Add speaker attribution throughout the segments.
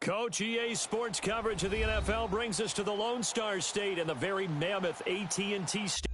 Speaker 1: Coach, EA Sports coverage of the NFL brings us to the Lone Star State and the very mammoth AT&T Stadium.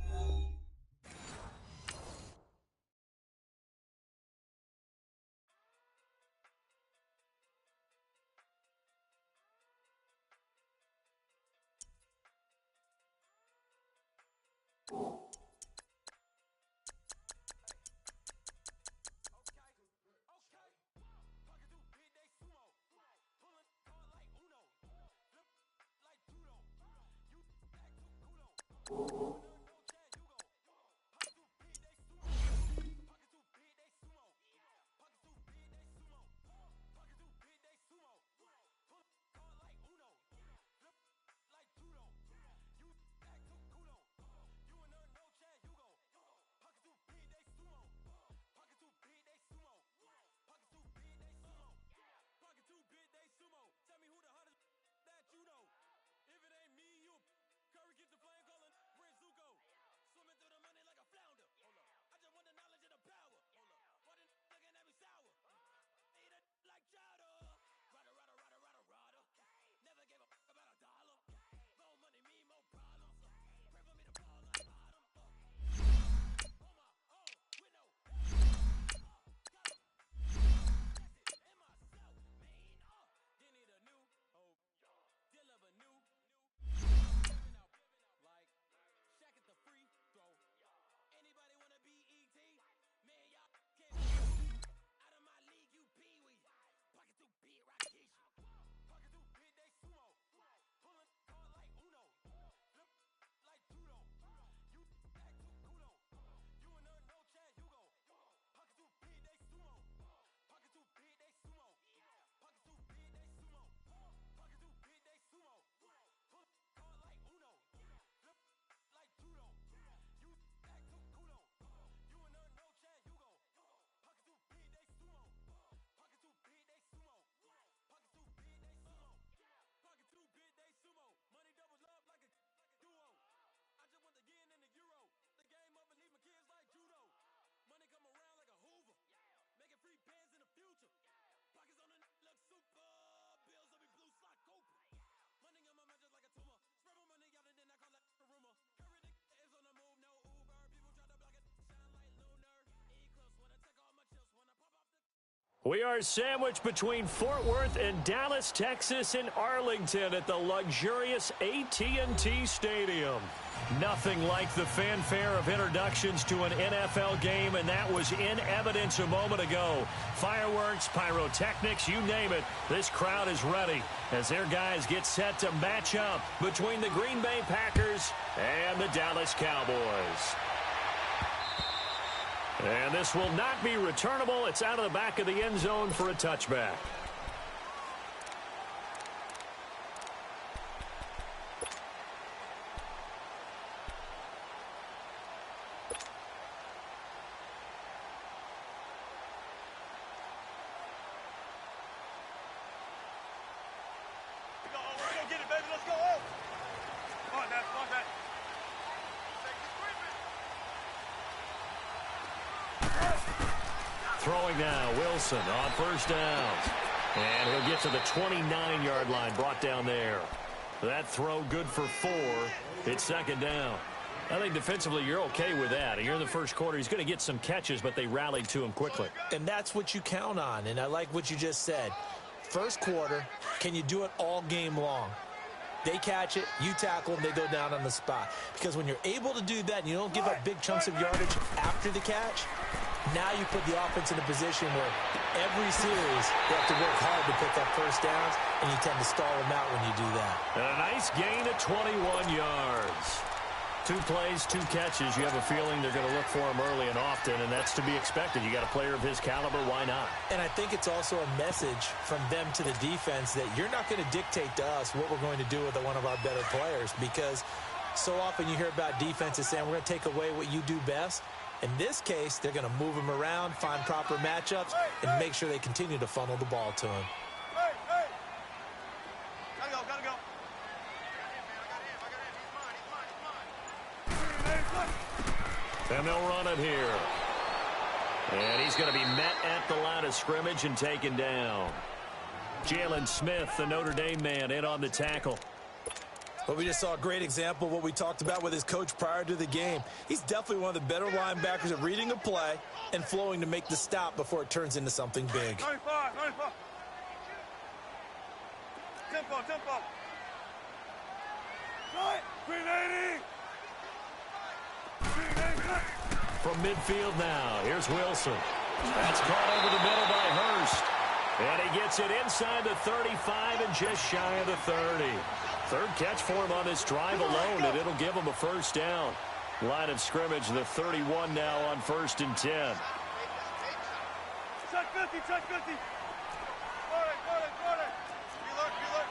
Speaker 1: We are sandwiched between Fort Worth and Dallas, Texas, and Arlington at the luxurious AT&T Stadium. Nothing like the fanfare of introductions to an NFL game, and that was in evidence a moment ago. Fireworks, pyrotechnics, you name it, this crowd is ready as their guys get set to match up between the Green Bay Packers and the Dallas Cowboys. And this will not be returnable. It's out of the back of the end zone for a touchback. Throwing now, Wilson on first down. And he'll get to the 29-yard line, brought down there. That throw good for 4. It's second down. I think defensively you're okay with that. You're in the first quarter. He's going to get some catches, but they rallied to him quickly.
Speaker 2: And that's what you count on, and I like what you just said. First quarter, can you do it all game long? They catch it, you tackle them, they go down on the spot. Because when you're able to do that and you don't give up big chunks of yardage after the catch, now you put the offense in a position where every series they have to work hard to pick up first downs, and you tend to stall them out when you do that.
Speaker 1: And a nice gain of 21 yards. 2 plays, 2 catches. You have a feeling they're going to look for him early and often, and that's to be expected. You got a player of his caliber, why not?
Speaker 2: And I think it's also a message from them to the defense that you're not going to dictate to us what we're going to do with one of our better players, because so often you hear about defenses saying we're going to take away what you do best. In this case, they're going to move him around, find proper matchups, and make sure they continue to funnel the ball to him.
Speaker 3: Gotta go.
Speaker 1: And they'll run it here. And he's going to be met at the line of scrimmage and taken down. Jalen Smith, the Notre Dame man, in on the tackle.
Speaker 2: Well, we just saw a great example of what we talked about with his coach prior to the game. He's definitely one of the better linebackers at reading a play and flowing to make the stop before it turns into something big.
Speaker 3: 95. Tempo. 380.
Speaker 1: From midfield now, here's Wilson. That's caught over the middle by Hurst. And he gets it inside the 35 and just shy of the 30. Third catch for him on this drive alone, and it'll give him a first down. Line of scrimmage, the 31 now on 1st and 10.
Speaker 3: Check 50. Got it. Reload.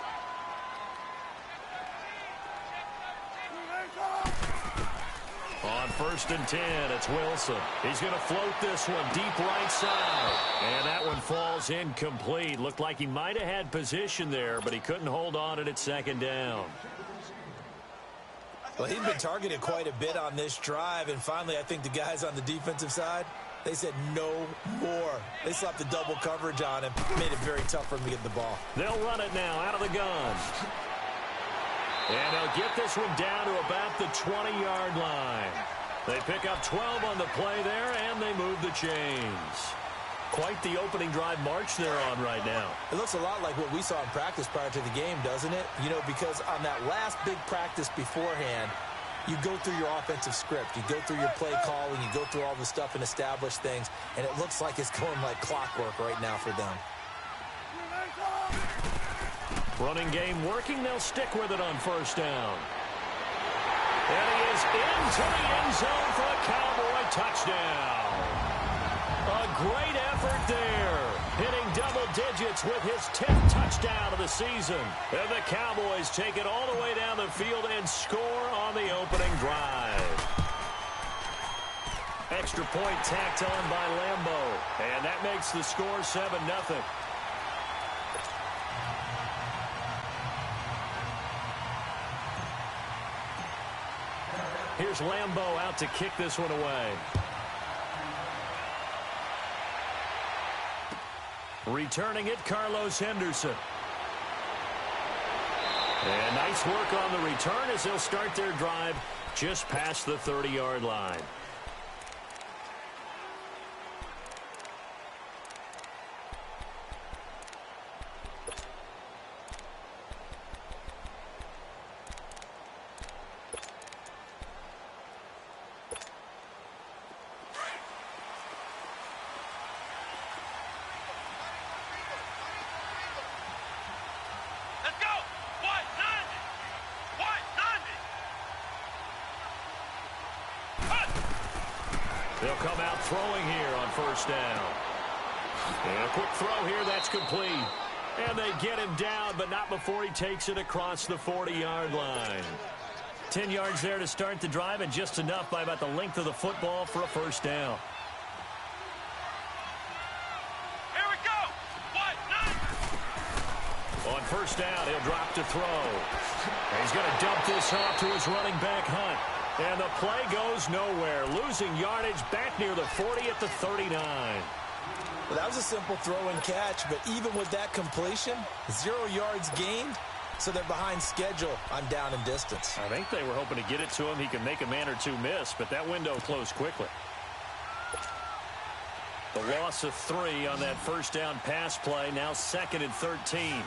Speaker 1: On 1st and 10, it's Wilson. He's going to float this one deep right side. And that one falls incomplete. Looked like he might have had position there, but he couldn't hold on at 2nd down.
Speaker 2: Well, he's been targeted quite a bit on this drive, and finally I think the guys on the defensive side, they said no more. They slapped the double coverage on him, made it very tough for him to get the ball.
Speaker 1: They'll run it now out of the gun. And they'll get this one down to about the 20-yard line. They pick up 12 on the play there, and they move the chains. Quite the opening drive march they're on right now.
Speaker 2: It looks a lot like what we saw in practice prior to the game, doesn't it? You know, because on that last big practice beforehand, you go through your offensive script. You go through your play calling. You go through all the stuff and establish things. And it looks like it's going like clockwork right now for them.
Speaker 1: Running game working. They'll stick with it on 1st down. And he is into the end zone for a Cowboy touchdown. A great effort there. Hitting double digits with his 10th touchdown of the season. And the Cowboys take it all the way down the field and score on the opening drive. Extra point tacked on by Lambeau. And that makes the score 7-0. Here's Lambeau out to kick this one away. Returning it, Carlos Henderson. And nice work on the return as they'll start their drive just past the 30-yard line. They'll come out throwing here on 1st down. And a quick throw here, that's complete. And they get him down, but not before he takes it across the 40-yard line. 10 yards there to start the drive, and just enough by about the length of the football for a 1st down.
Speaker 3: Here we go.
Speaker 1: On 1st down, he'll drop to throw. And he's going to dump this off to his running back, Hunt. And the play goes nowhere. Losing yardage back near the 40 at the 39.
Speaker 2: Well, that was a simple throw and catch, but even with that completion, 0 yards gained, so they're behind schedule on down and distance.
Speaker 1: I think they were hoping to get it to him. He could make a man or two miss, but that window closed quickly. The loss of 3 on that 1st down pass play, now 2nd and 13.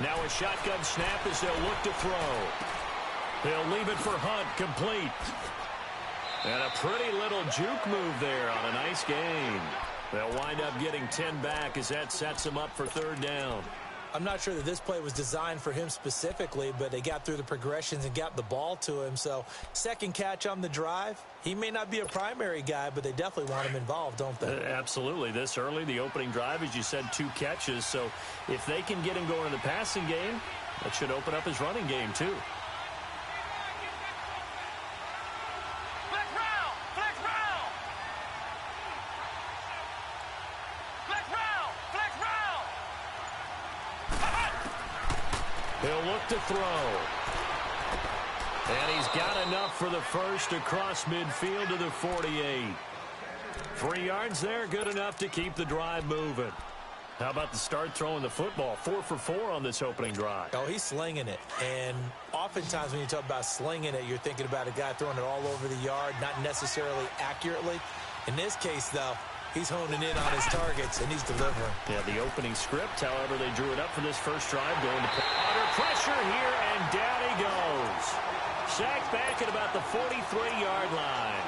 Speaker 1: Now a shotgun snap as they'll look to throw. They'll leave it for Hunt, complete. And a pretty little juke move there on a nice gain. They'll wind up getting 10 back as that sets them up for 3rd down.
Speaker 2: I'm not sure that this play was designed for him specifically, but they got through the progressions and got the ball to him. So 2nd catch on the drive. He may not be a primary guy, but they definitely want him involved, don't they?
Speaker 1: Absolutely. This early, the opening drive, as you said, 2 catches. So if they can get him going in the passing game, that should open up his running game too. He'll look to throw. And he's got enough for the first across midfield to the 48. 3 yards there, good enough to keep the drive moving. How about the start throwing the football? 4 for 4 on this opening drive.
Speaker 2: Oh, he's slinging it. And oftentimes when you talk about slinging it, you're thinking about a guy throwing it all over the yard, not necessarily accurately. In this case, though, he's honing in on his targets, and he's delivering.
Speaker 1: Yeah, the opening script, however, they drew it up for this first drive. Going to under pressure here, and down he goes. Sacked back at about the 43-yard line.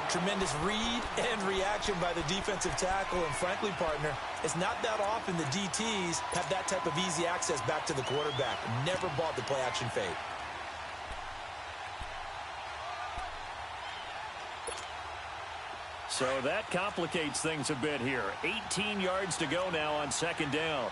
Speaker 2: Tremendous read and reaction by the defensive tackle. And frankly, partner, it's not that often the DTs have that type of easy access back to the quarterback. Never bought the play-action fade.
Speaker 1: So that complicates things a bit here. 18 yards to go now on second down.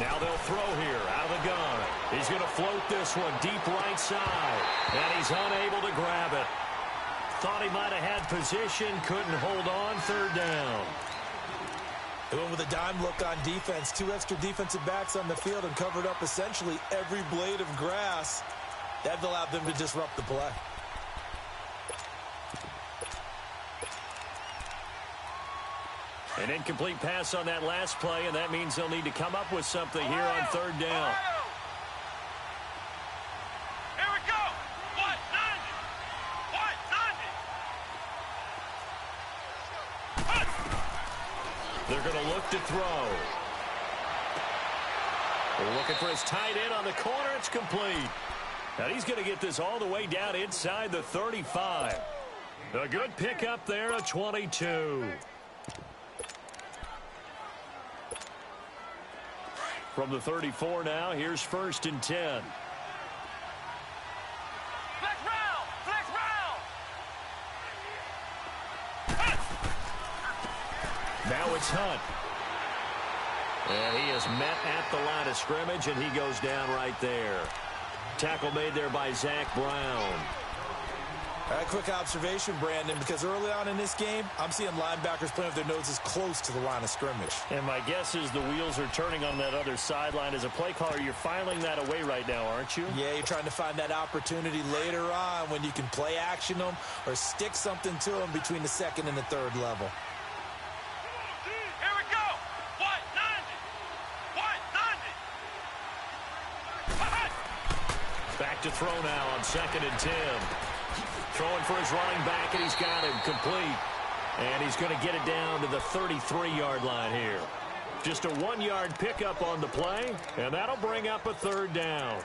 Speaker 1: Now they'll throw here out of the gun. He's going to float this one deep right side. And he's unable to grab it. Thought he might have had position. Couldn't hold on. Third down.
Speaker 2: They went with a dime look on defense. 2 extra defensive backs on the field and covered up essentially every blade of grass. That allowed them to disrupt the play.
Speaker 1: An incomplete pass on that last play, and that means they'll need to come up with something here on third down.
Speaker 3: Here we go. What? 90.
Speaker 1: They're going to look to throw. They're looking for his tight end on the corner. It's complete. Now he's going to get this all the way down inside the 35. A good pickup there, a 22. From the 34 now, here's 1st and 10.
Speaker 3: Flex round. Flex round.
Speaker 1: Now it's Hunt. And he is met at the line of scrimmage, and he goes down right there. Tackle made there by Zach Brown.
Speaker 2: All right, quick observation, Brandon, because early on in this game, I'm seeing linebackers playing with their noses close to the line of scrimmage.
Speaker 1: And my guess is the wheels are turning on that other sideline. As a play caller, you're filing that away right now, aren't you?
Speaker 2: Yeah, you're trying to find that opportunity later on when you can play action them or stick something to them between the second and the third level.
Speaker 3: Here we go. What? 90.
Speaker 1: Back to throw now on 2nd and 10. Throwing for his running back, and he's got him complete. And he's going to get it down to the 33-yard line here. Just a 1-yard pickup on the play, and that'll bring up a third down.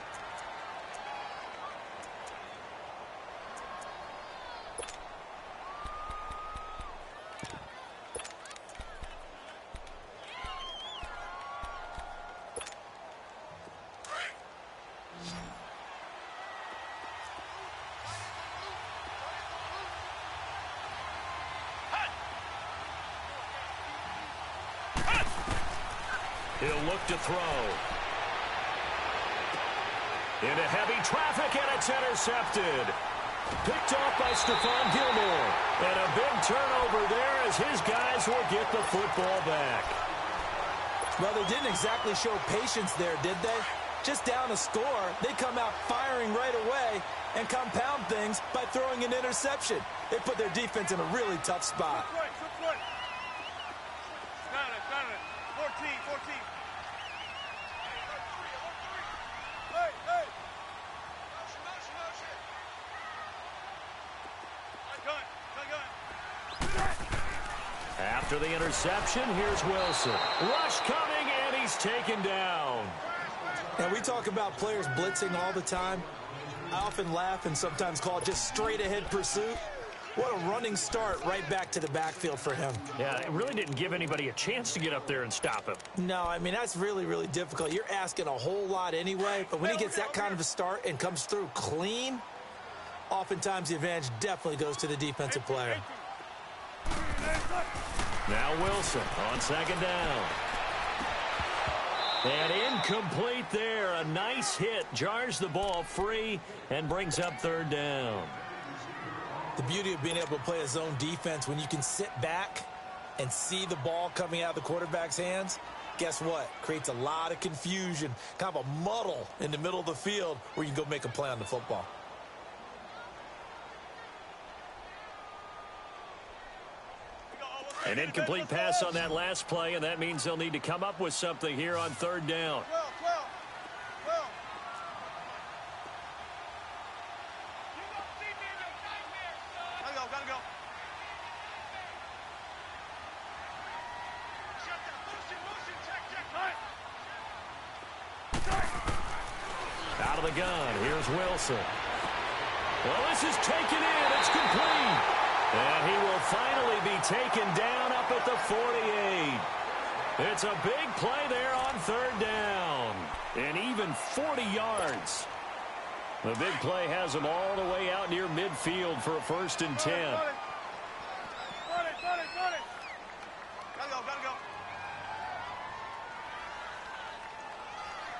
Speaker 1: He'll look to throw. Into heavy traffic, and it's intercepted. Picked off by Stephon Gilmore. And a big turnover there as his guys will get the football back.
Speaker 2: Well, they didn't exactly show patience there, did they? Just down a score, they come out firing right away and compound things by throwing an interception. They put their defense in a really tough spot.
Speaker 3: Got it. 14. Hey.
Speaker 1: After the interception, here's Wilson. Rush coming, and he's taken down.
Speaker 2: And we talk about players blitzing all the time. I often laugh and sometimes call it just straight-ahead pursuit. What a running start right back to the backfield for him.
Speaker 1: Yeah, it really didn't give anybody a chance to get up there and stop him.
Speaker 2: No, I mean, that's really, really difficult. You're asking a whole lot anyway, but when he gets that kind of a start and comes through clean, oftentimes the advantage definitely goes to the defensive player.
Speaker 1: Now Wilson on 2nd down. And incomplete there. A nice hit. Jars the ball free and brings up 3rd down.
Speaker 2: The beauty of being able to play a zone defense, when you can sit back and see the ball coming out of the quarterback's hands, guess what? Creates a lot of confusion, kind of a muddle in the middle of the field where you can go make a play on the football.
Speaker 1: An incomplete pass on that last play, and that means they'll need to come up with something here on third down.
Speaker 3: 12. Gotta go. Shut down. Motion, check.
Speaker 1: Out of the gun, here's Wilson. Well, this is taken in. It's complete. And he will finally be taken down up at the 48. It's a big play there on third down. And even 40 yards. The big play has him all the way out near midfield for a 1st and 10.
Speaker 3: Got it. Gotta go.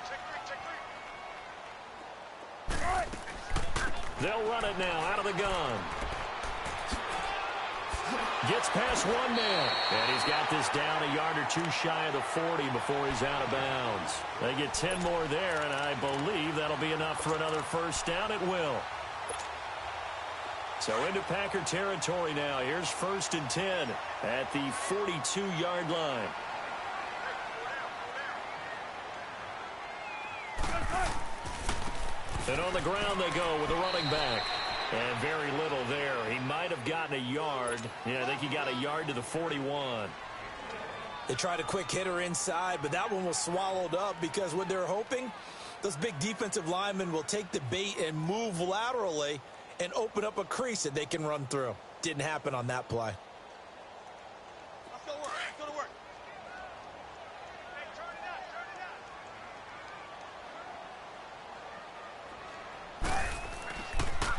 Speaker 3: Check three.
Speaker 1: They'll run it now out of the gun. Gets past one man. And he's got this down a yard or two shy of the 40 before he's out of bounds. They get 10 more there, and I believe that'll be enough for another 1st down. It will. So into Packer territory now. Here's 1st and 10 at the 42-yard line. And on the ground they go with the running back. And very little there. He might have gotten a yard. Yeah, I think he got a yard to the 41.
Speaker 2: They tried a quick hitter inside, but that one was swallowed up because what they're hoping, those big defensive linemen will take the bait and move laterally and open up a crease that they can run through. Didn't happen on that play.
Speaker 3: Let's go to work. Hey, turn it out.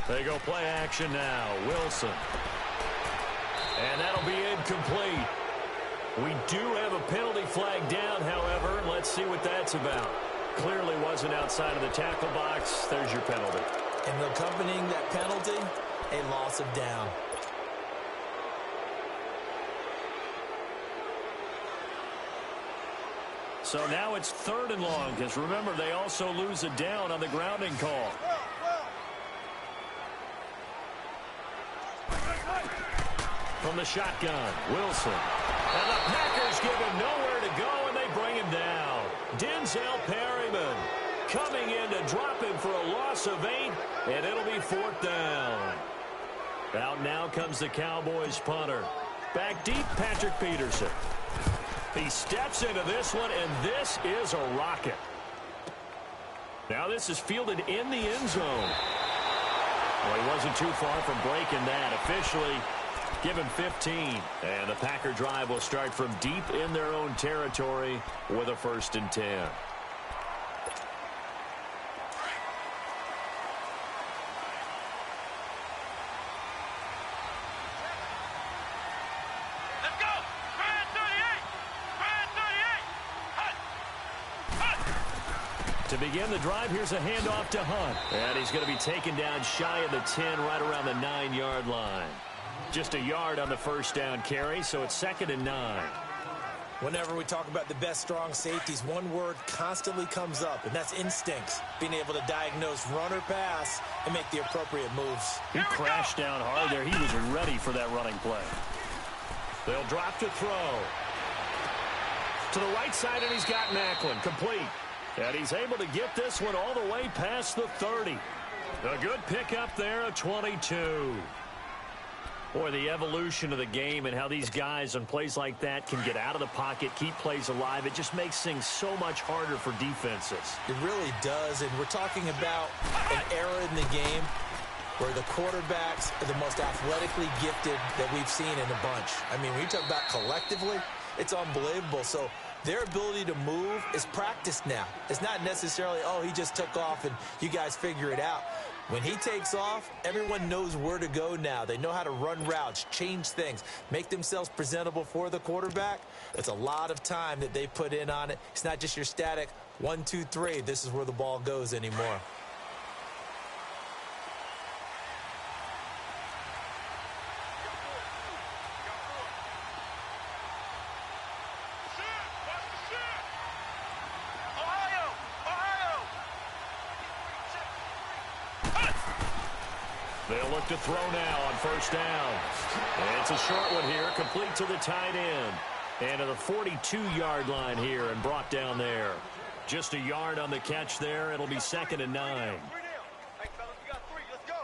Speaker 1: They go play action now. Wilson. And that'll be incomplete. We do have a penalty flag down, however. Let's see what that's about. Clearly wasn't outside of the tackle box. There's your penalty.
Speaker 2: And accompanying that penalty, a loss of down.
Speaker 1: So now it's 3rd and long, because remember, they also lose a down on the grounding call. From the shotgun, Wilson. And the Packers give him nowhere to go, and they bring him down. Denzel Perryman coming in to drop him for a loss of 8, and it'll be 4th down. Out now comes the Cowboys punter. Back deep, Patrick Peterson. He steps into this one, and this is a rocket. Now this is fielded in the end zone. Well, he wasn't too far from breaking that. Officially, give him 15. And the Packer drive will start from deep in their own territory with a 1st and 10.
Speaker 3: Let's go. Brad 38.
Speaker 1: To begin the drive, here's a handoff to Hunt. And he's going to be taken down shy of the 10, right around the 9-yard line. Just a yard on the 1st down carry, so it's 2nd and 9.
Speaker 2: Whenever we talk about the best strong safeties, one word constantly comes up, and that's instincts. Being able to diagnose run or pass and make the appropriate moves.
Speaker 1: He crashed down hard there. He was ready for that running play. They'll drop to throw. To the right side, and he's got Macklin. Complete. And he's able to get this one all the way past the 30. A good pickup there, a 22. Boy, the evolution of the game and how these guys on plays like that can get out of the pocket, keep plays alive, it just makes things so much harder for defenses.
Speaker 2: It really does, and we're talking about an era in the game where the quarterbacks are the most athletically gifted that we've seen in a bunch. I mean, when you talk about collectively, it's unbelievable. So their ability to move is practiced now. It's not necessarily, oh, he just took off and you guys figure it out. When he takes off, everyone knows where to go now. They know how to run routes, change things, make themselves presentable for the quarterback. It's a lot of time that they put in on it. It's not just your static 1, 2, 3. This is where the ball goes anymore.
Speaker 1: They'll look to throw now on first down. And it's a short one here, complete to the tight end. And to the 42-yard line here and brought down there. Just a yard on the catch there. It'll be 2nd and 9.
Speaker 3: Hey, fellas, we got 3. Let's go.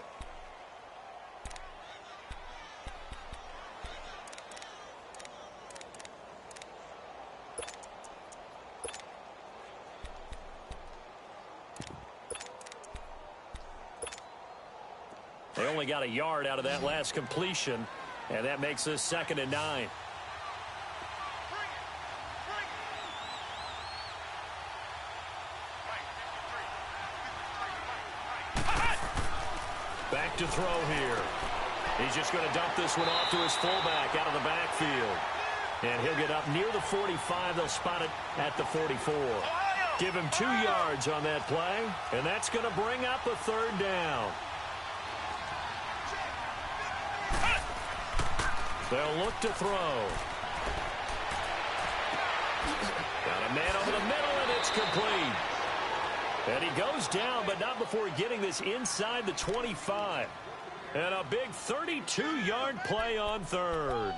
Speaker 1: They only got a yard out of that last completion, and that makes this 2nd and 9. Back to throw here. He's just going to dump this one off to his fullback out of the backfield. And he'll get up near the 45. They'll spot it at the 44. Give him 2 yards on that play, and that's going to bring up a 3rd down. They'll look to throw. Got a man over the middle, and it's complete. And he goes down, but not before getting this inside the 25. And a big 32-yard play on 3rd.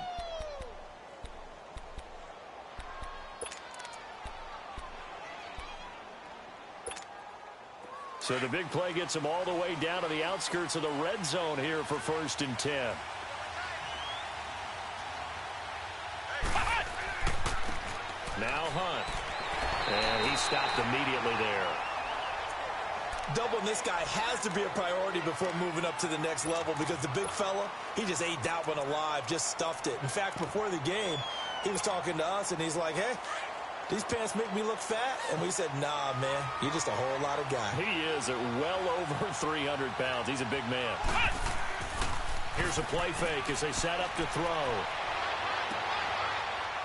Speaker 1: So the big play gets him all the way down to the outskirts of the red zone here for 1st and 10. Now Hunt. And he stopped immediately there.
Speaker 2: Doubling this guy has to be a priority before moving up to the next level because the big fella, he just ate that one alive, just stuffed it. In fact, before the game, he was talking to us, and he's like, hey, these pants make me look fat. And we said, nah, man, you're just a whole lot of guy.
Speaker 1: He is at well over 300 pounds. He's a big man. Here's a play fake as they set up to throw.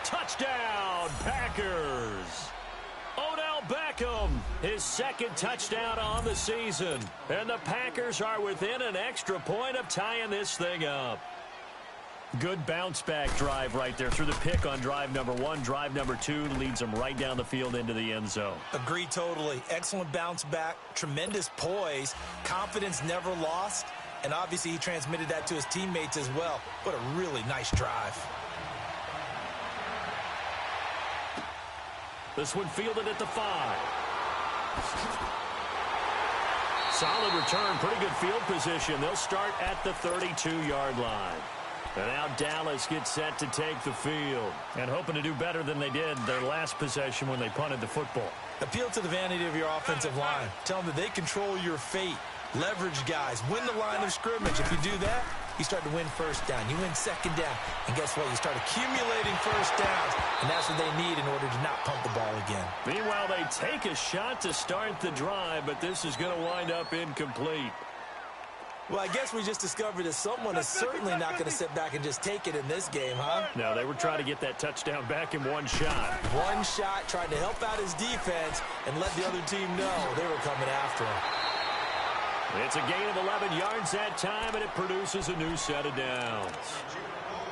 Speaker 1: Touchdown, Packers! Odell Beckham, his 2nd touchdown on the season. And the Packers are within an extra point of tying this thing up. Good bounce-back drive right there through the pick on drive number 1. Drive number 2 leads them right down the field into the end zone.
Speaker 2: Agree totally. Excellent bounce back, tremendous poise, confidence never lost, and obviously he transmitted that to his teammates as well. What a really nice drive.
Speaker 1: This one fielded at the 5. Solid return, pretty good field position. They'll start at the 32-yard line. And now Dallas gets set to take the field. And hoping to do better than they did their last possession when they punted the football.
Speaker 2: Appeal to the vanity of your offensive line. Tell them that they control your fate. Leverage guys. Win the line of scrimmage. If you do that, you start to win 1st down. You win 2nd down. And guess what? You start accumulating 1st downs. And that's what they need in order to not punt the ball again.
Speaker 1: Meanwhile, they take a shot to start the drive, but this is going to wind up incomplete.
Speaker 2: Well, I guess we just discovered that someone is certainly not going to sit back and just take it in this game, huh?
Speaker 1: No, they were trying to get that touchdown back in one shot.
Speaker 2: One shot, trying to help out his defense and let the other team know they were coming after him.
Speaker 1: It's a gain of 11 yards that time, and it produces a new set of downs.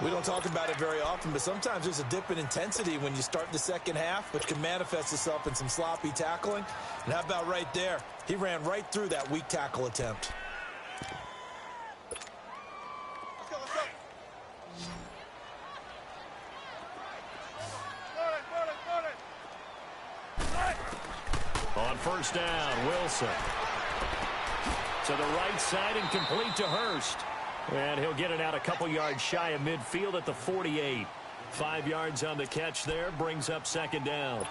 Speaker 2: We don't talk about it very often, but sometimes there's a dip in intensity when you start the 2nd half, which can manifest itself in some sloppy tackling. And how about right there? He ran right through that weak tackle attempt.
Speaker 1: On first down, Wilson. To the right side and complete to Hurst. And he'll get it out a couple yards shy of midfield at the 48. 5 yards on the catch there, brings up 2nd down.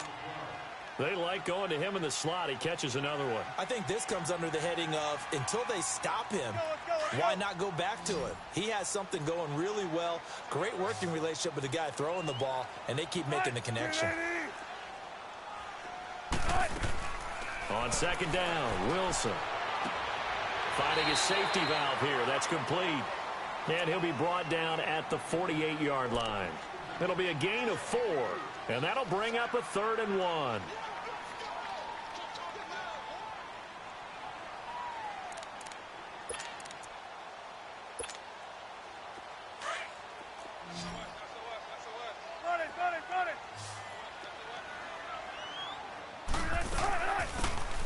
Speaker 1: They like going to him in the slot. He catches another one.
Speaker 2: I think this comes under the heading of until they stop him, why not go back to it? He has something going really well. Great working relationship with the guy throwing the ball, and they keep making the connection.
Speaker 1: On 2nd down, Wilson. Finding his safety valve here. That's complete. And he'll be brought down at the 48-yard line. It'll be a gain of 4. And that'll bring up a 3rd and 1.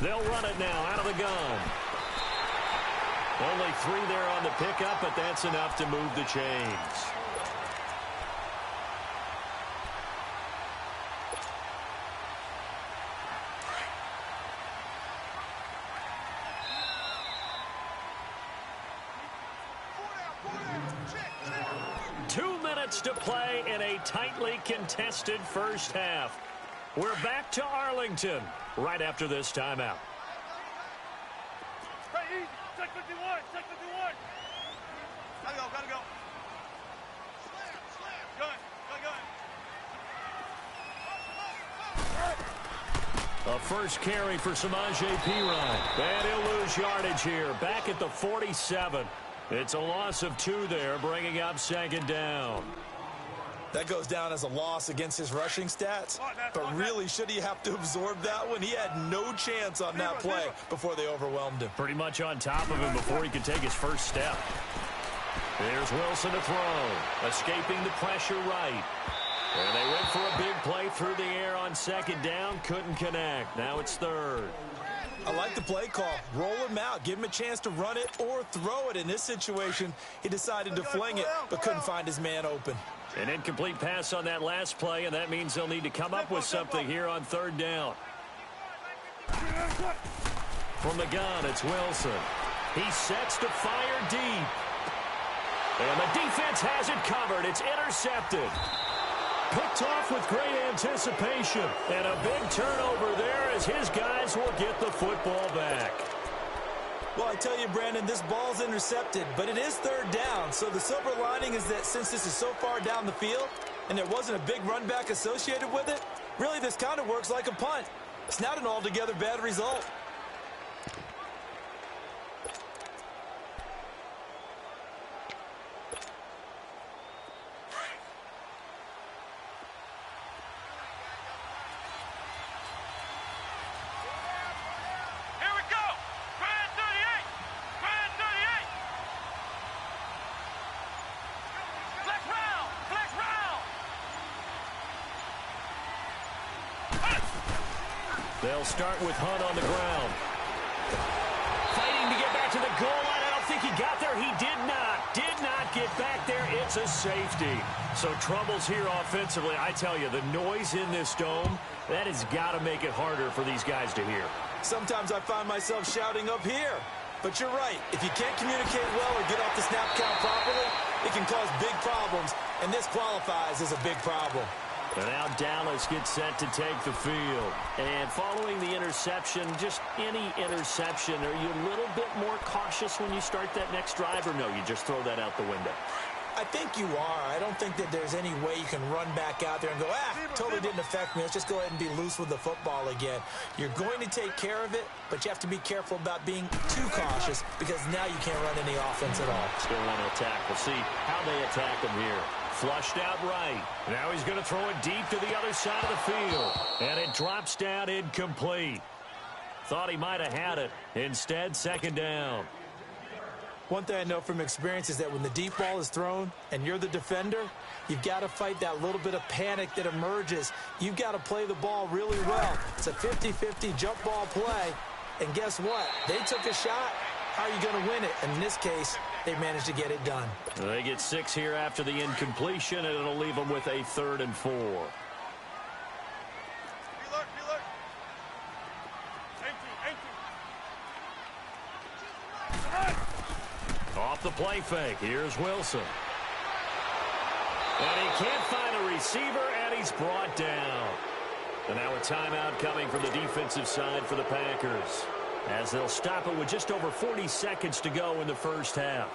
Speaker 1: They'll run it now out of the gun. Only 3 there on the pickup, but that's enough to move the chains. To play in a tightly contested first half. We're back to Arlington right after this timeout.
Speaker 3: Hey, easy. Check 51. Check 51. Gotta go. Gotta go. Slam. Gun.
Speaker 1: A first carry for Samaje Perine. And he'll lose yardage here. Back at the 47. It's a loss of 2 there, bringing up second down.
Speaker 2: That goes down as a loss against his rushing stats. But really, should he have to absorb that one? He had no chance on that play before they overwhelmed him.
Speaker 1: Pretty much on top of him before he could take his first step. There's Wilson to throw. Escaping the pressure right. And they went for a big play through the air on second down. Couldn't connect. Now it's third.
Speaker 2: I like the play call. Roll him out. Give him a chance to run it or throw it. In this situation, he decided to fling it, but couldn't find his man open.
Speaker 1: An incomplete pass on that last play, and that means they'll need to come up with something here on third down. From the gun, it's Wilson. He sets to fire deep. And the defense has it covered. It's intercepted. Picked off with great anticipation. And a big turnover there as his guys will get the football back.
Speaker 2: Well, I tell you, Brandon, this ball's intercepted, but it is third down. So the silver lining is that since this is so far down the field and there wasn't a big run back associated with it, really this kind of works like a punt. It's not an altogether bad result.
Speaker 1: They'll start with Hunt on the ground. Fighting to get back to the goal line. I don't think he got there. He did not. Did not get back there. It's a safety. So troubles here offensively. I tell you, the noise in this dome, that has got to make it harder for these guys to hear.
Speaker 2: Sometimes I find myself shouting up here. But you're right. If you can't communicate well or get off the snap count properly, it can cause big problems. And this qualifies as a big problem.
Speaker 1: And now Dallas gets set to take the field. And following the interception, just any interception, are you a little bit more cautious when you start that next drive, or no, you just throw that out the window?
Speaker 2: I think you are. I don't think that there's any way you can run back out there and go, totally didn't affect me. Let's just go ahead and be loose with the football again. You're going to take care of it, but you have to be careful about being too cautious because now you can't run any offense at all.
Speaker 1: Still want to attack. We'll see how they attack him here. Flushed out right. Now he's going to throw it deep to the other side of the field. And it drops down incomplete. Thought he might have had it. Instead, second down.
Speaker 2: One thing I know from experience is that when the deep ball is thrown and you're the defender, you've got to fight that little bit of panic that emerges. You've got to play the ball really well. It's a 50-50 jump ball play. And guess what? They took a shot. How are you going to win it? And in this case, they managed to get it done.
Speaker 1: They get 6 here after the incompletion, and it'll leave them with a 3rd and 4. Off the play fake. Here's Wilson. And he can't find a receiver, and he's brought down. And now a timeout coming from the defensive side for the Packers, as they'll stop it with just over 40 seconds to go in the first half.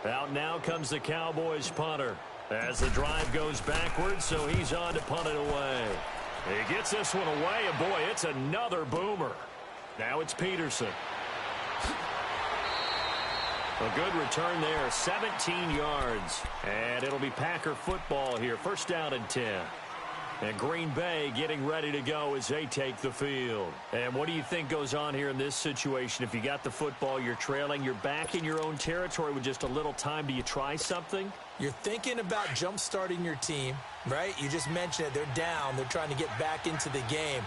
Speaker 1: Out now comes the Cowboys punter as the drive goes backwards, so he's on to punt it away. He gets this one away, and boy, it's another boomer. Now it's Peterson. A good return there, 17 yards. And it'll be Packer football here, 1st down and 10. And Green Bay getting ready to go as they take the field. And what do you think goes on here in this situation? If you got the football, you're trailing, you're back in your own territory with just a little time. Do you try something?
Speaker 2: You're thinking about jump-starting your team, right? You just mentioned it. They're down. They're trying to get back into the game.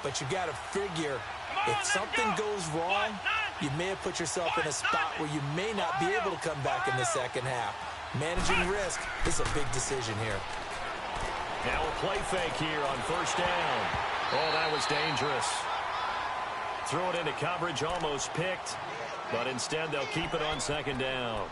Speaker 2: But you got to figure if something goes wrong, you may have put yourself in a spot where you may not be able to come back in the second half. Managing risk is a big decision here.
Speaker 1: Now a play fake here on first down. Oh, that was dangerous. Threw it into coverage, almost picked. But instead, they'll keep it on second down.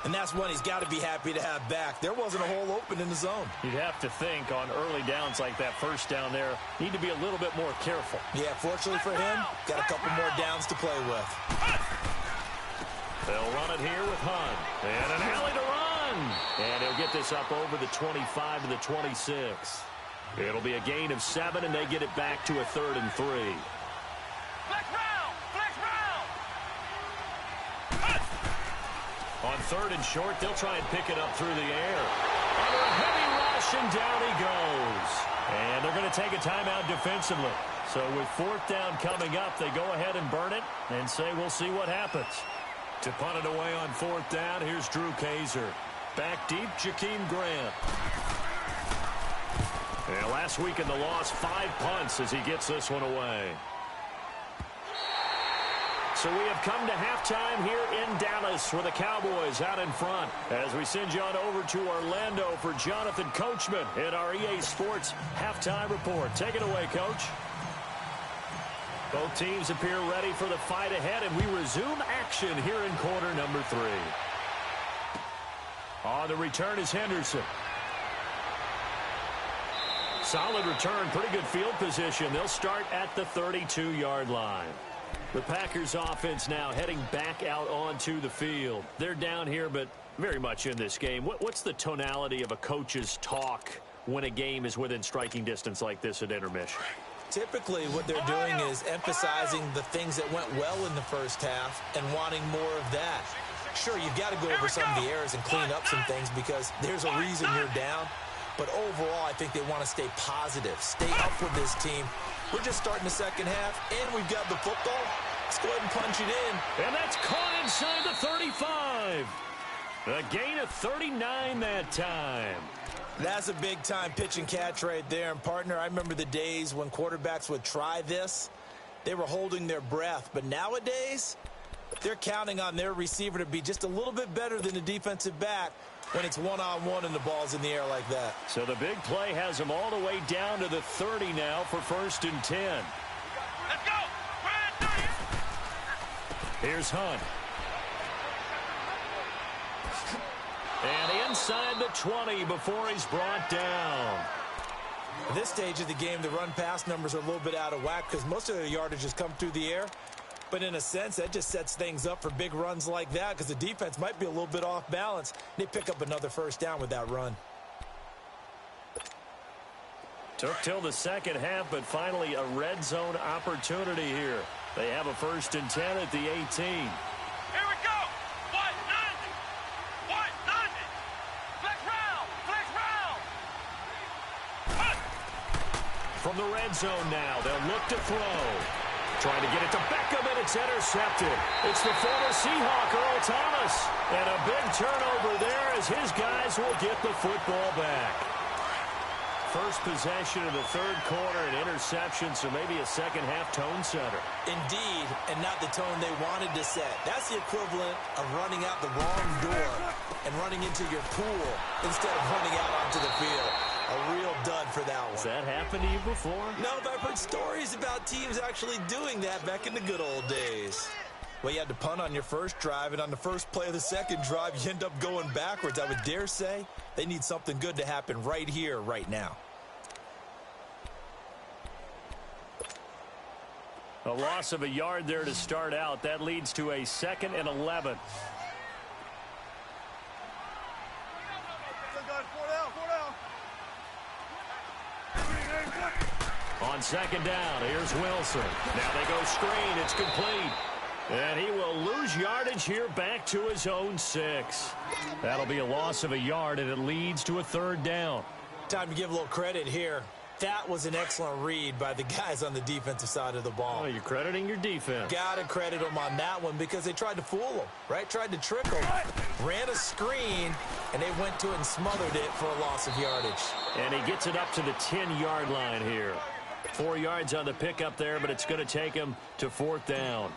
Speaker 2: And that's one he's got to be happy to have back. There wasn't a hole open in the zone.
Speaker 1: You'd have to think on early downs like that first down there, need to be a little bit more careful.
Speaker 2: Yeah, fortunately for him, got a couple more downs to play with.
Speaker 1: They'll run it here with Hunt. And an alley to run. And he'll get this up over the 25 to the 26. It'll be a gain of 7, and they get it back to a 3rd and 3.
Speaker 3: Flex round! Flex round!
Speaker 1: On 3rd and short, they'll try and pick it up through the air. Under a heavy rush, and down he goes. And they're going to take a timeout defensively. So with 4th down coming up, they go ahead and burn it and say we'll see what happens. To punt it away on 4th down, here's Drew Kaiser. Back deep, Jakeem Grant. And last week in the loss, 5 punts as he gets this one away. So we have come to halftime here in Dallas with the Cowboys out in front. As we send you on over to Orlando for Jonathan Coachman in our EA Sports Halftime Report. Take it away, Coach. Both teams appear ready for the fight ahead, and we resume action here in quarter number 3. On the return is Henderson. Solid return, pretty good field position. They'll start at the 32-yard line. The Packers offense now heading back out onto the field. They're down here, but very much in this game. What's the tonality of a coach's talk when a game is within striking distance like this at intermission?
Speaker 2: Typically, what they're doing is emphasizing the things that went well in the first half and wanting more of that. Sure, you've got to go over some of the errors and clean up some things because there's a reason you're down. But overall, I think they want to stay positive, stay up with this team. We're just starting the second half, and we've got the football. Let's go ahead and punch it in.
Speaker 1: And that's caught inside the 35. A gain of 39 that time.
Speaker 2: That's a big-time pitch and catch right there. And, partner, I remember the days when quarterbacks would try this. They were holding their breath. But nowadays, they're counting on their receiver to be just a little bit better than the defensive back when it's one-on-one and the ball's in the air like that.
Speaker 1: So the big play has them all the way down to the 30 now for 1st and 10.
Speaker 3: Let's go!
Speaker 1: Here's Hunt. And inside the 20 before he's brought down.
Speaker 2: At this stage of the game, the run-pass numbers are a little bit out of whack because most of their yardage has come through the air. But in a sense, that just sets things up for big runs like that because the defense might be a little bit off balance. They pick up another 1st down with that run.
Speaker 1: Took till the second half, but finally a red zone opportunity here. They have a 1st and 10 at the 18.
Speaker 3: Here we go! What? Nothing! What? Nothing! Flex round! Flex round!
Speaker 1: From the red zone now, they'll look to throw. Trying to get it to Beckham, and it's intercepted. It's the former Seahawk, Earl Thomas. And a big turnover there as his guys will get the football back. First possession of the 3rd quarter, an interception, so maybe a second-half tone setter.
Speaker 2: Indeed, and not the tone they wanted to set. That's the equivalent of running out the wrong door and running into your pool instead of running out onto the field. A real dud for that one.
Speaker 1: Has that happened to you before?
Speaker 2: No, but I've heard stories about teams actually doing that back in the good old days. Well, you had to punt on your first drive, and on the first play of the second drive, you end up going backwards. I would dare say they need something good to happen right here, right now.
Speaker 1: A loss of a yard there to start out. That leads to a 2nd and 11. On 2nd down, here's Wilson. Now they go screen. It's complete. And he will lose yardage here back to his own 6. That'll be a loss of a yard, and it leads to a 3rd down.
Speaker 2: Time to give a little credit here. That was an excellent read by the guys on the defensive side of the ball.
Speaker 1: Oh, you're crediting your defense.
Speaker 2: Got to credit them on that one because they tried to fool them, right? Tried to trick them. Ran a screen, and they went to it and smothered it for a loss of yardage.
Speaker 1: And he gets it up to the 10-yard line here. 4 yards on the pickup there, but it's going to take him to 4th down.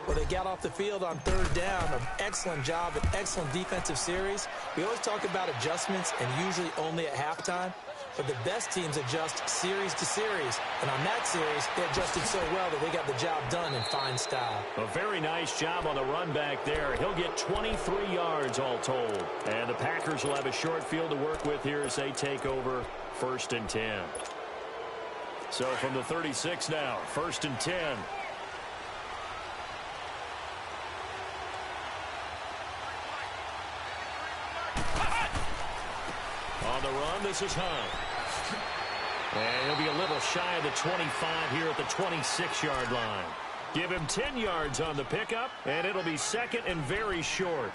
Speaker 2: Well, they got off the field on 3rd down. An excellent job, an excellent defensive series. We always talk about adjustments and usually only at halftime. But the best teams adjust series to series. And on that series, they adjusted so well that they got the job done in fine style.
Speaker 1: A very nice job on the run back there. He'll get 23 yards all told. And the Packers will have a short field to work with here as they take over 1st and 10. So from the 36 now, 1st and 10. On the run, this is Hunt. And he'll be a little shy of the 25 here at the 26-yard line. Give him 10 yards on the pickup, and it'll be 2nd and very short.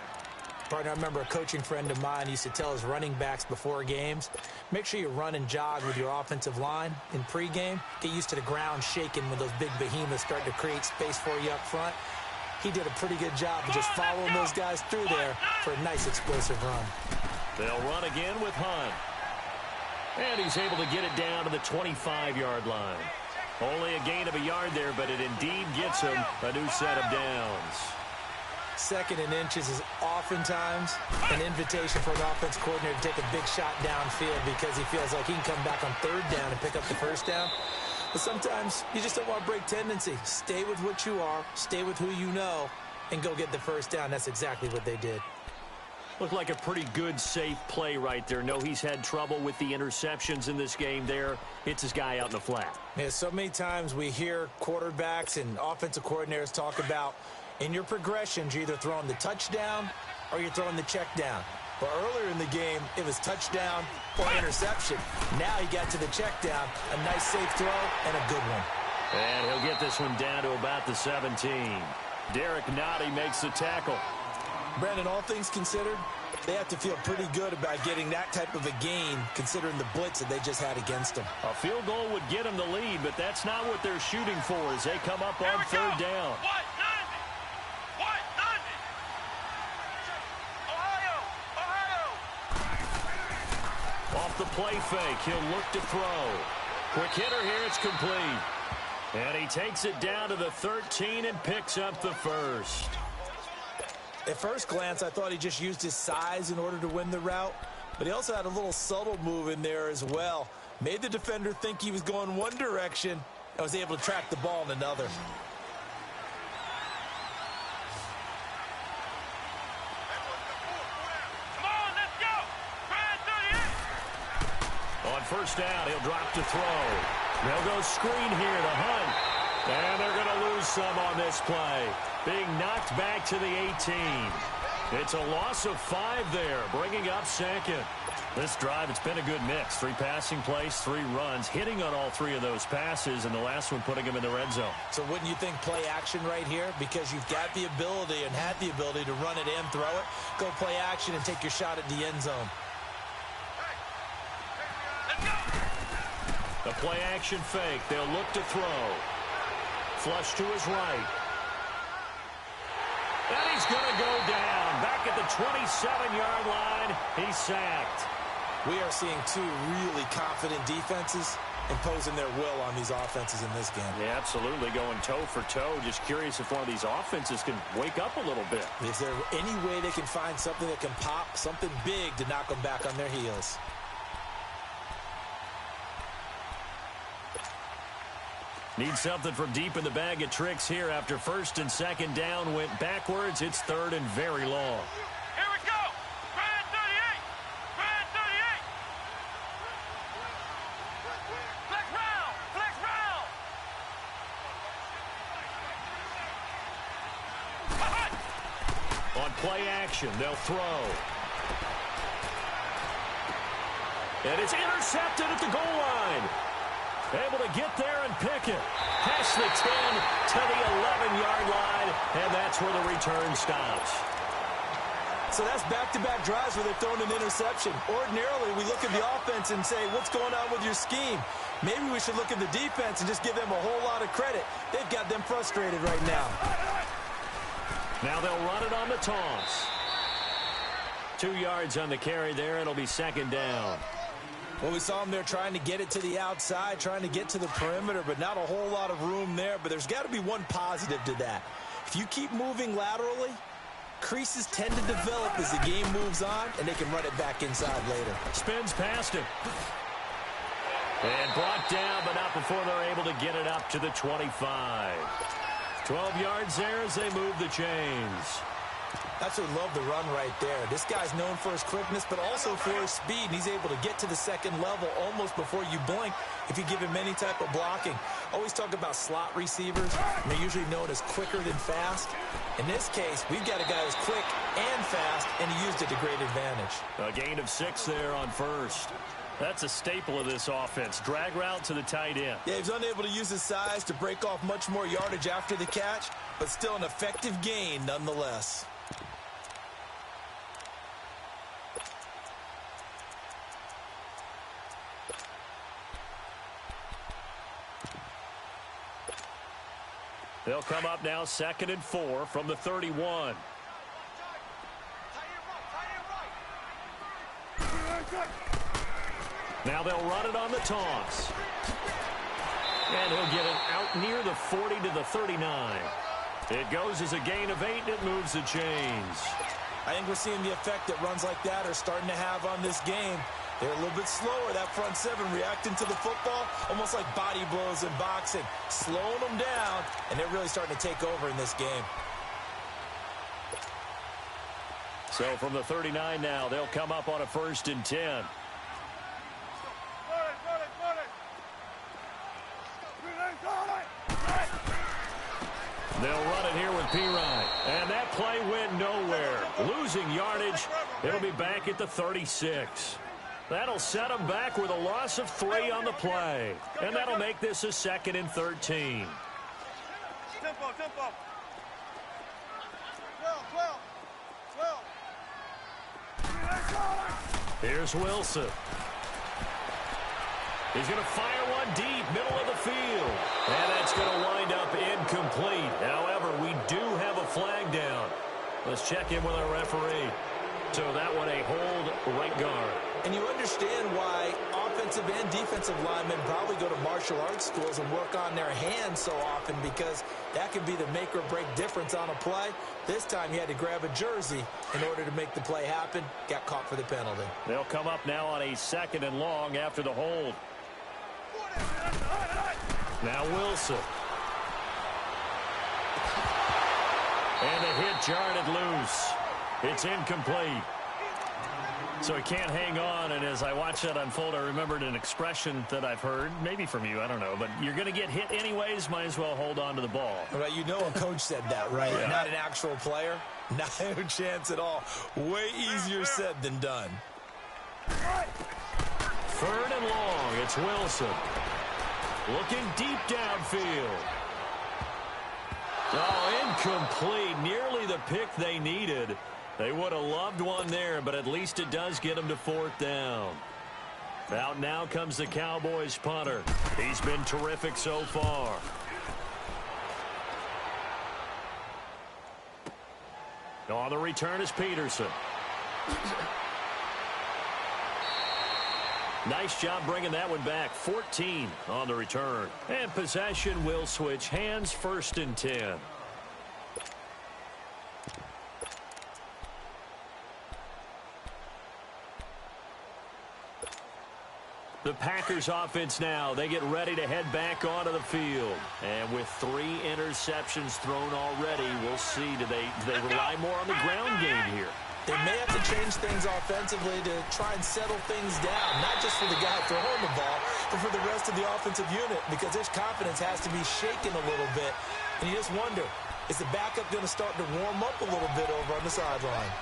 Speaker 2: Partner, I remember a coaching friend of mine used to tell his running backs before games, make sure you run and jog with your offensive line in pregame. Get used to the ground shaking when those big behemoths start to create space for you up front. He did a pretty good job of just following those guys through there for a nice explosive run.
Speaker 1: They'll run again with Hunt. And he's able to get it down to the 25-yard line. Only a gain of a yard there, but it indeed gets him a new set of downs.
Speaker 2: 2nd and inches is oftentimes an invitation for an offense coordinator to take a big shot downfield because he feels like he can come back on 3rd down and pick up the 1st down. But sometimes you just don't want to break tendency. Stay with what you are, stay with who you know, and go get the 1st down. That's exactly what they did.
Speaker 1: Looked like a pretty good, safe play right there. No, he's had trouble with the interceptions in this game there. Hits his guy out in the flat.
Speaker 2: Yeah, so many times we hear quarterbacks and offensive coordinators talk about in your progressions, you're either throwing the touchdown or you're throwing the check down. But earlier in the game, it was touchdown or interception. Now he got to the check down, a nice safe throw, and a good one.
Speaker 1: And he'll get this one down to about the 17. Derek Nottie makes the tackle.
Speaker 2: Brandon, all things considered, they have to feel pretty good about getting that type of a gain considering the blitz that they just had against them.
Speaker 1: A field goal would get them the lead, but that's not what they're shooting for as they come up on 3rd down. Off the play fake, he'll look to throw. Quick hitter here, it's complete. And he takes it down to the 13 and picks up the 1st.
Speaker 2: At first glance, I thought he just used his size in order to win the route, but he also had a little subtle move in there as well. Made the defender think he was going one direction and was able to track the ball in another.
Speaker 3: Come on, let's go. Brad 38.
Speaker 1: On 1st down, he'll drop to throw. They'll go screen here to Hunt. And they're going to lose some on this play. Being knocked back to the 18. It's a loss of 5 there, bringing up 2nd. This drive, it's been a good mix. 3 passing plays, 3 runs, hitting on all 3 of those passes, and the last one putting him in the red zone.
Speaker 2: So wouldn't you think play action right here? Because you've got the ability and had the ability to run it and throw it. Go play action and take your shot at the end zone.
Speaker 1: The play action fake. They'll look to throw. Flush to his right. And he's going to go down. Back at the 27-yard line. He's sacked.
Speaker 2: We are seeing 2 really confident defenses imposing their will on these offenses in this game.
Speaker 1: Yeah, absolutely. Going toe for toe. Just curious if one of these offenses can wake up a little bit.
Speaker 2: Is there any way they can find something that can pop, something big to knock them back on their heels?
Speaker 1: Need something from deep in the bag of tricks here after 1st and 2nd down went backwards. It's 3rd and very long.
Speaker 3: Here we go. Brad 38. Brad 38. Flex round. Flex round.
Speaker 1: On play action, they'll throw. And it's intercepted at the goal line. Able to get there and pick it. Past the 10 to the 11-yard line, and that's where the return stops.
Speaker 2: So that's back-to-back drives where they've thrown an interception. Ordinarily, we look at the offense and say, what's going on with your scheme? Maybe we should look at the defense and just give them a whole lot of credit. They've got them frustrated right now.
Speaker 1: Now they'll run it on the toss. 2 yards on the carry there. It'll be second down.
Speaker 2: Well, we saw them there trying to get it to the outside, trying to get to the perimeter, but not a whole lot of room there. But there's got to be one positive to that. If you keep moving laterally, creases tend to develop as the game moves on, and they can run it back inside later.
Speaker 1: Spins past him. And brought down, but not before they're able to get it up to the 25. 12 yards there as they move the chains.
Speaker 2: That's what love the run right there. This guy's known for his quickness, but also for his speed, and he's able to get to the second level almost before you blink if you give him any type of blocking. Always talk about slot receivers, and they're usually known as quicker than fast. In this case, we've got a guy who's quick and fast, and he used it to great advantage.
Speaker 1: A gain of 6 there on first. That's a staple of this offense. Drag route to the tight end.
Speaker 2: Yeah, he was unable to use his size to break off much more yardage after the catch, but still an effective gain nonetheless.
Speaker 1: They'll come up now 2nd and 4 from the 31. Now they'll run it on the toss. And he'll get it out near the 40 to the 39. It goes as a gain of 8, and it moves the chains.
Speaker 2: I think we're seeing the effect that runs like that are starting to have on this game. They're a little bit slower, that front seven, reacting to the football, almost like body blows in boxing, slowing them down, and they're really starting to take over in this game.
Speaker 1: So from the 39 now, they'll come up on a 1st and 10. They'll run it here with Pirine. And that play went nowhere. Losing yardage. It'll be back at the 36. That'll set them back with a loss of 3 on the play. And that'll make this a 2nd and 13.
Speaker 3: Tempo.
Speaker 1: Here's Wilson. He's going to fire one deep, middle of the field. And that's going to wind up incomplete. However, we do have a flag down. Let's check in with our referee. So that one a hold right guard.
Speaker 2: And you understand why offensive and defensive linemen probably go to martial arts schools and work on their hands so often, because that can be the make or break difference on a play. This time he had to grab a jersey in order to make the play happen. Got caught for the penalty.
Speaker 1: They'll come up now on a 2nd and long after the hold. Now Wilson. And a hit jarred it loose. It's incomplete. So he can't hang on, and as I watch that unfold, I remembered an expression that I've heard, maybe from you, I don't know, but you're going to get hit anyways, might as well hold on to the ball.
Speaker 2: Right, you know a coach said that, right?
Speaker 1: Yeah.
Speaker 2: Not an actual player. Not a chance at all. Way easier said than done.
Speaker 1: 3rd and long, it's Wilson. Looking deep downfield. Oh, incomplete. Nearly the pick they needed. They would have loved one there, but at least it does get them to 4th down. Out now comes the Cowboys punter. He's been terrific so far. On the return is Peterson. Nice job bringing that one back. 14 on the return. And possession will switch hands, 1st and 10. The Packers offense now, they get ready to head back onto the field. And with 3 interceptions thrown already, we'll see, do they rely more on the ground game here?
Speaker 2: They may have to change things offensively to try and settle things down, not just for the guy throwing the ball, but for the rest of the offensive unit, because their confidence has to be shaken a little bit. And you just wonder, is the backup going to start to warm up a little bit over on the sideline?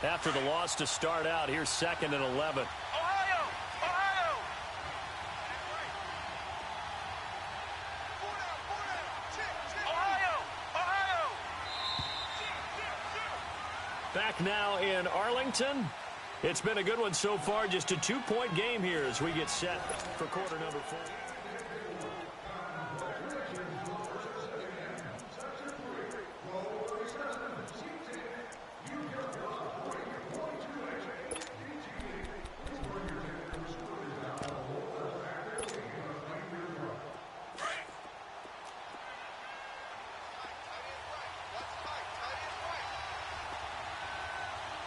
Speaker 1: After the loss to start out, here's 2nd and 11. Back now in Arlington. It's been a good one so far. Just a 2-point game here as we get set for quarter number 4.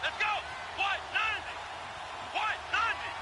Speaker 3: Let's go! What? 90! What? 90!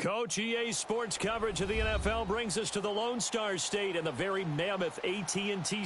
Speaker 1: Coach, EA Sports coverage of the NFL brings us to the Lone Star State and the very mammoth AT&T